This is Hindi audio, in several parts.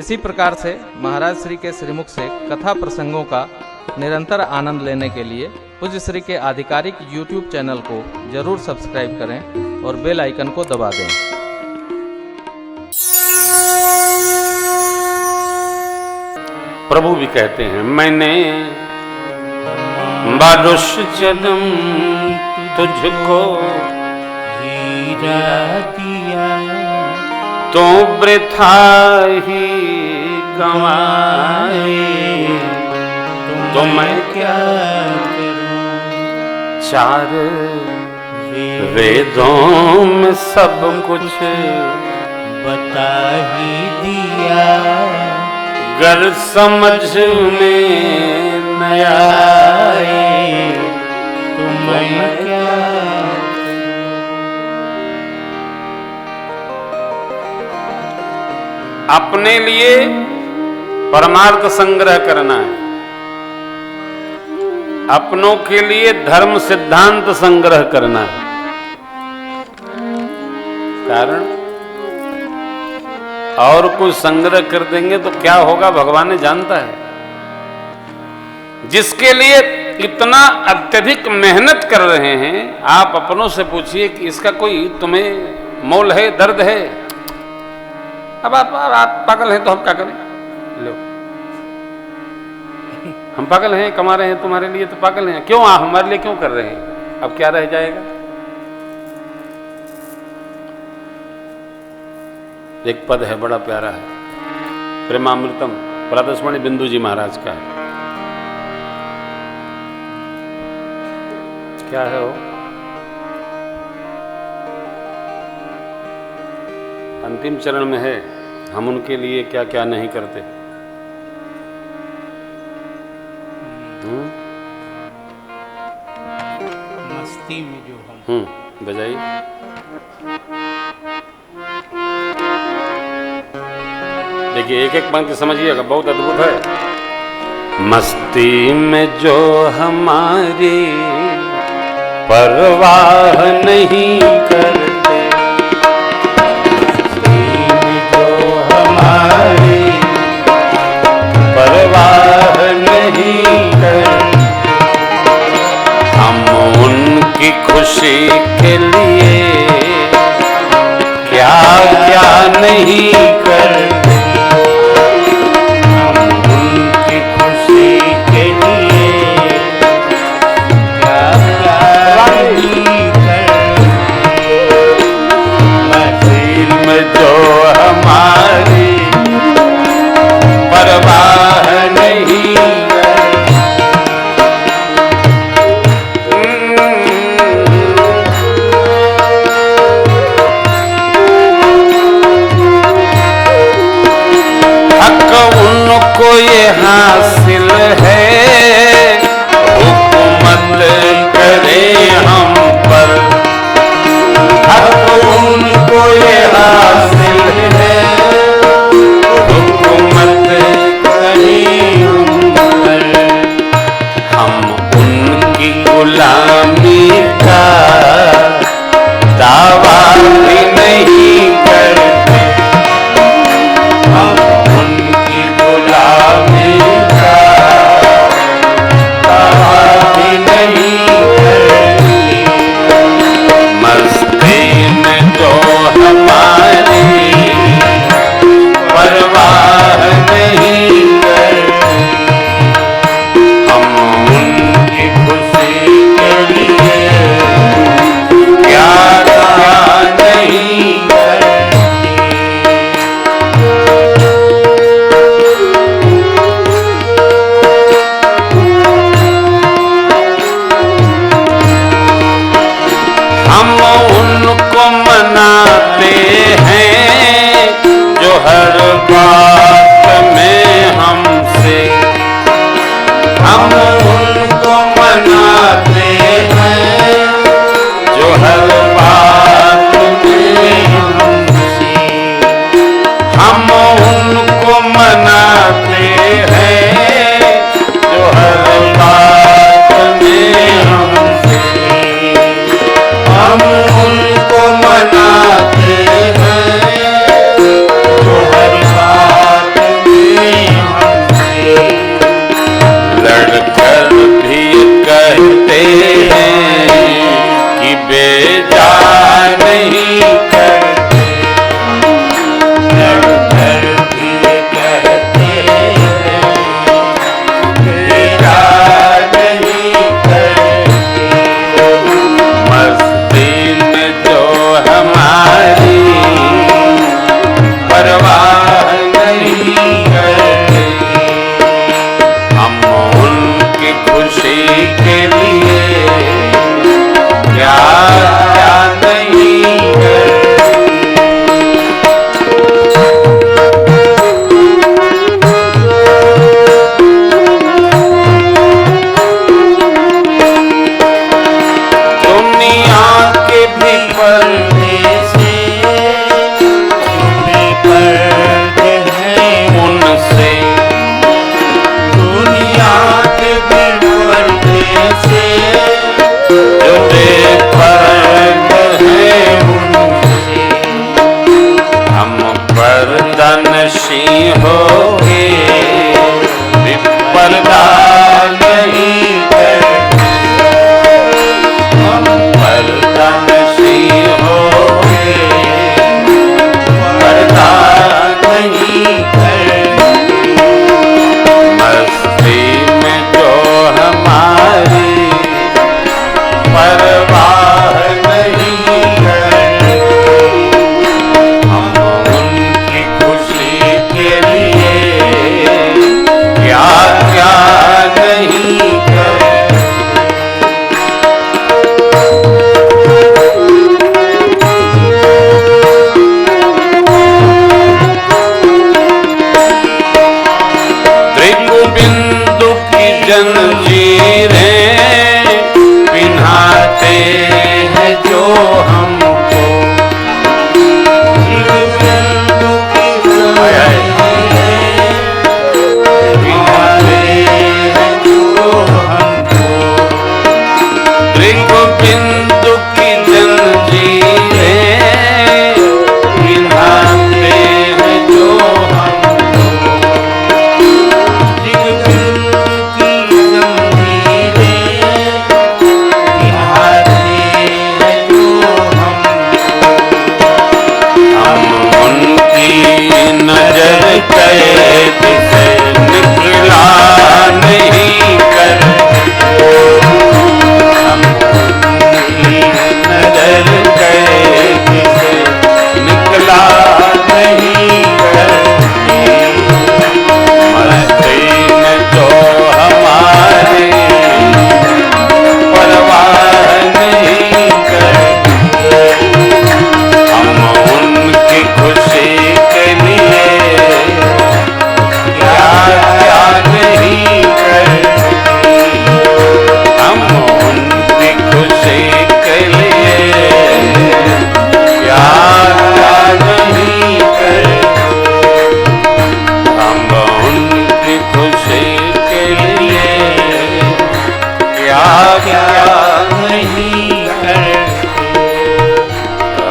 इसी प्रकार से महाराज श्री के श्रीमुख से कथा प्रसंगों का निरंतर आनंद लेने के लिए पूज्य श्री के आधिकारिक YouTube चैनल को जरूर सब्सक्राइब करें और बेल आइकन को दबा दें। प्रभु भी कहते हैं, मैंने बारुष जन्म तुझको हीरा दिया तो वृथा ही गंवाए, तो मैं क्या करूं? चार वेदों में सब कुछ बता ही दिया, गर समझ में न आए तो मैं क्या करूं? अपने लिए परमार्थ संग्रह करना है, अपनों के लिए धर्म सिद्धांत संग्रह करना है। कारण और कुछ संग्रह कर देंगे तो क्या होगा भगवान ने जानता है। जिसके लिए इतना अत्यधिक मेहनत कर रहे हैं, आप अपनों से पूछिए कि इसका कोई तुम्हें मोल है, दर्द है? अब आप पागल हैं तो हम क्या करें? लो, हम पागल हैं, कमा रहे हैं तुम्हारे लिए तो पागल हैं, क्यों आप हमारे लिए क्यों कर रहे हैं? अब क्या रह जाएगा? एक पद है बड़ा प्यारा है, प्रेमामृतम, प्रातस्मरणि बिंदु जी महाराज का है। क्या है वो? अंतिम चरण में है, हम उनके लिए क्या क्या नहीं करते। मस्ती में जो हम बजाइए। देखिए एक एक पंक्ति समझिएगा, बहुत अद्भुत है। मस्ती में जो हमारी परवाह नहीं करते, मस्ती में जो हमारी परवाह नहीं करते, हम उनकी खुशी के लिए क्या क्या नहीं करते, जो हमारी परवाह नहीं हक उनको ये हासिल है, हुकूमत करें हम पर, हक उनको ये हासिल है, हुकूमत करें हम पर, हम उनकी गुलामी का दावा भी नहीं करते, हम उनकी गुलामी का होगे, विपर्दा नहीं करते, हम पर्दानशी होगे, पर्दा नहीं करते, मस्ती में जो हमारी परवाह नहीं करते, हम उनकी खुशी के लिए क्या क्या नहीं करते। बिंदु की जंजीरें पिन्हाते हैं जो हमको, बिंदु की जंजीरें पिन्हाते हैं जो हमको, बिंदु की जंजीरें पिन्हाते हैं जो नजर कैद से निकला नहीं करते, हम नजर कैद से निकला नहीं करते, मस्ती में तो हमारे परवाह नहीं करते, हम उनकी खुशी के लिए क्या क्या नहीं करते, हम उनकी खुशी के लिए क्या क्या नहीं करते, हम उनकी खुशी के लिए क्या क्या नहीं करते,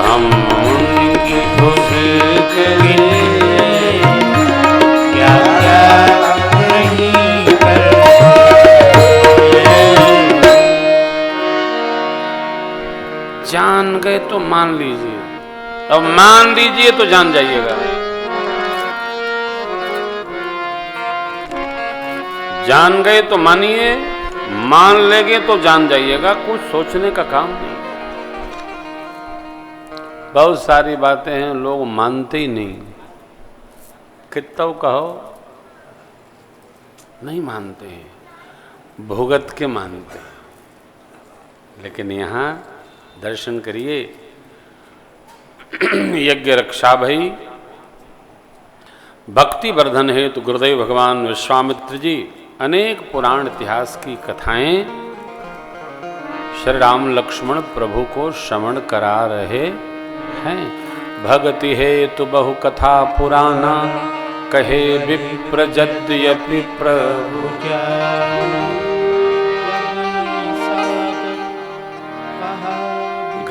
हम उनकी खुशी के लिए क्या क्या नहीं करते। जान गए तो मान लीजिए, अब मान लीजिए तो जान जाइएगा, जान गए तो मानिए, मान लेंगे तो जान जाइएगा, कुछ सोचने का काम नहीं। बहुत सारी बातें हैं लोग मानते ही नहीं, कितना कहो नहीं मानते हैं, भुगत के मानते हैं। लेकिन यहाँ दर्शन करिए, यज्ञ रक्षा भई, भक्ति वर्धन हेतु गुरुदेव भगवान विश्वामित्र जी अनेक पुराण इतिहास की कथाएं श्री राम लक्ष्मण प्रभु को श्रवण करा रहे हैं। भगति हेतु बहु कथा पुराना, कहे विप्र यद्यपि प्रभु जाना।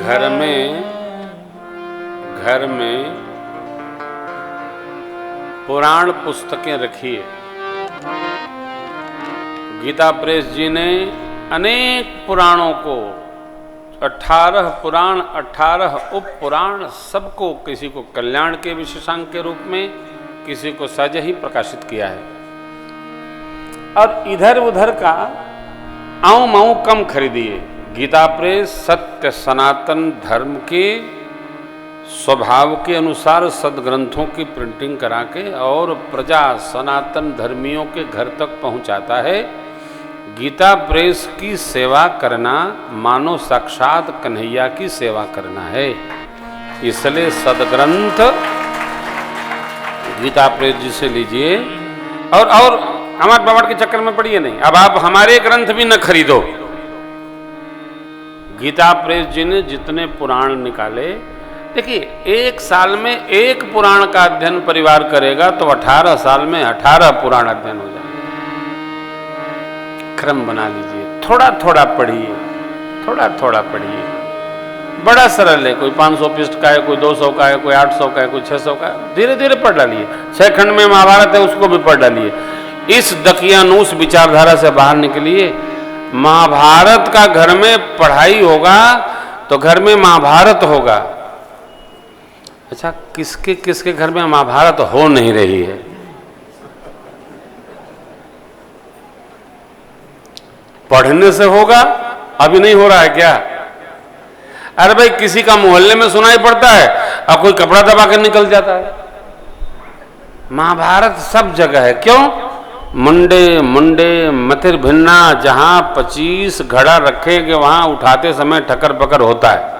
घर में पुराण पुस्तकें रखिए। गीता प्रेस जी ने अनेक पुराणों को 18 पुराण 18 उप पुराण सबको, किसी को कल्याण के विशेषांक के रूप में, किसी को सहज ही प्रकाशित किया है। और इधर उधर का आऊं माऊं कम खरीदिए। गीता प्रेस सत्य सनातन धर्म के स्वभाव के अनुसार सदग्रंथों की प्रिंटिंग करा के और प्रजा सनातन धर्मियों के घर तक पहुंचाता है। गीता प्रेस की सेवा करना मानो साक्षात कन्हैया की सेवा करना है। इसलिए सदग्रंथ गीता प्रेस जी से लीजिए और हमारे बाबा के चक्कर में पड़िए नहीं। अब आप हमारे ग्रंथ भी न खरीदो। गीता प्रेस जी ने जितने पुराण निकाले, देखिए एक साल में एक पुराण का अध्ययन परिवार करेगा तो 18 साल में 18 पुराण अध्ययन हो जाएगा। क्रम बना लीजिए, थोड़ा थोड़ा पढ़िए, थोड़ा थोड़ा पढ़िए। बड़ा सरल है, कोई 500 पृष्ठ का है, कोई 200 का है, कोई 800 का है, कोई 600 का है, धीरे धीरे पढ़ डालिए। 6 खंड में महाभारत है, उसको भी पढ़ डालिए। इस दकियानूस विचारधारा से बाहर निकलिए। महाभारत का घर में पढ़ाई होगा तो घर में महाभारत होगा। अच्छा, किसके किसके घर में महाभारत हो नहीं रही है? पढ़ने से होगा, अभी नहीं हो रहा है क्या? अरे भाई, किसी का मोहल्ले में सुनाई पड़ता है और कोई कपड़ा दबा के निकल जाता है। महाभारत सब जगह है। क्यों? मुंडे मुंडे मथिर भिन्ना, जहां 25 घड़ा रखेंगे वहां उठाते समय ठकर पकर होता है।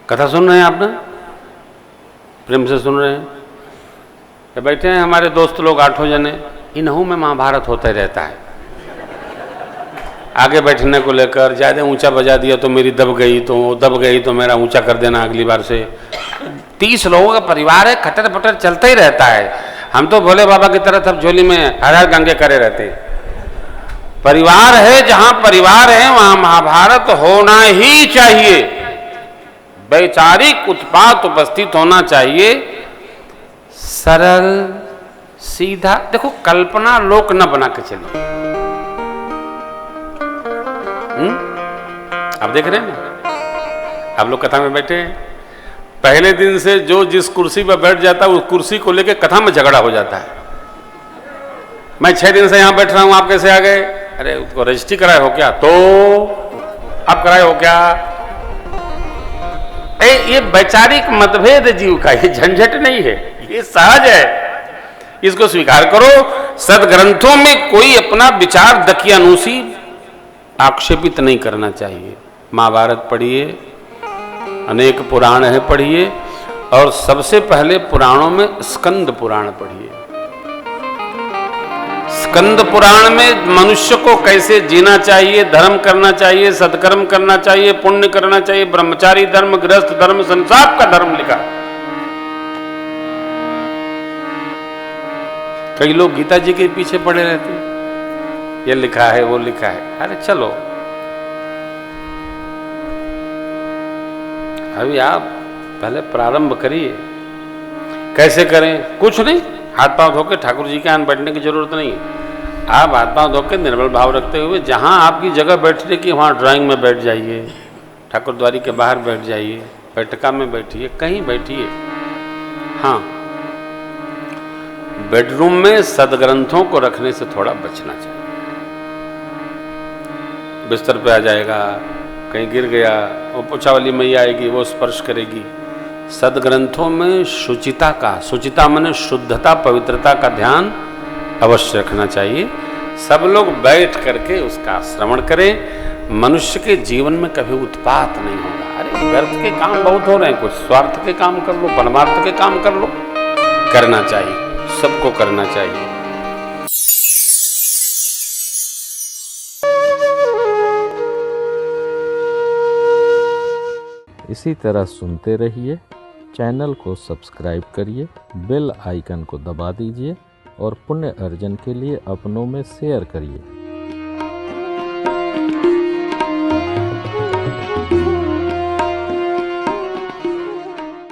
कथा सुन रहे हैं आपने? प्रेम से सुन रहे हैं? तो बैठे हैं हमारे दोस्त लोग 8 जने, इन्हों में महाभारत होता रहता है। आगे बैठने को लेकर ज़्यादा ऊंचा बजा दिया तो मेरी दब गई, तो वो दब गई तो मेरा ऊंचा कर देना अगली बार से। 30 लोगों का परिवार है, खटर पटर चलता ही रहता है। हम तो भोले बाबा की तरह सब झोली में हर हर गंगे करे रहते हैं। परिवार है, जहां परिवार है वहां महाभारत होना ही चाहिए। वैचारिक उत्पात उपस्थित होना चाहिए, सरल सीधा। देखो, कल्पना लोक न बना के चलिए। आप देख रहे हैं ना, आप लोग कथा में बैठे हैं, पहले दिन से जो जिस कुर्सी पर बैठ जाता है उस कुर्सी को लेकर कथा में झगड़ा हो जाता है। मैं 6 दिन से यहां बैठ रहा हूं, आप कैसे आ गए? अरे उसको रजिस्ट्री कराए हो क्या? तो आप कराए हो क्या? ये वैचारिक मतभेद जीव का, ये झंझट नहीं है, ये सहज है, इसको स्वीकार करो। सदग्रंथों में कोई अपना विचार दकियानूसी आक्षेपित नहीं करना चाहिए। महाभारत पढ़िए, अनेक पुराण है पढ़िए, और सबसे पहले पुराणों में स्कंद पुराण पढ़िए। स्कंद पुराण में मनुष्य को कैसे जीना चाहिए, धर्म करना चाहिए, सत्कर्म करना चाहिए, पुण्य करना चाहिए, ब्रह्मचारी धर्म, गृहस्थ धर्म, संसार का धर्म लिखा। कई लोग गीता जी के पीछे पड़े रहते हैं, ये लिखा है वो लिखा है। अरे चलो, अभी आप पहले प्रारंभ करिए। कैसे करें? कुछ नहीं, हाथ पांव धो के ठाकुर जी के आन बैठने की जरूरत नहीं है। आप हाथ पांव धो के निर्मल भाव रखते हुए जहां आपकी जगह बैठने की वहां ड्राइंग में बैठ जाइए, ठाकुर द्वारी के बाहर बैठ जाइए, बैठका में बैठिए, कहीं बैठिए। हाँ, बेडरूम में सदग्रंथों को रखने से थोड़ा बचना चाहिए। बिस्तर पे आ जाएगा, कहीं गिर गया, वो पोछा वाली मैया आएगी, वो स्पर्श करेगी। सदग्रंथों में शुचिता का, शुचिता माने शुद्धता, पवित्रता का ध्यान अवश्य रखना चाहिए। सब लोग बैठ करके उसका श्रवण करें। मनुष्य के जीवन में कभी उत्पात नहीं होगा। अरे व्यर्थ के काम बहुत हो रहे हैं, कुछ स्वार्थ के काम कर लो, परमार्थ के काम कर लो। करना चाहिए, सबको करना चाहिए। इसी तरह सुनते रहिए, चैनल को सब्सक्राइब करिए, बेल आइकन को दबा दीजिए और पुण्य अर्जन के लिए अपनों में शेयर करिए।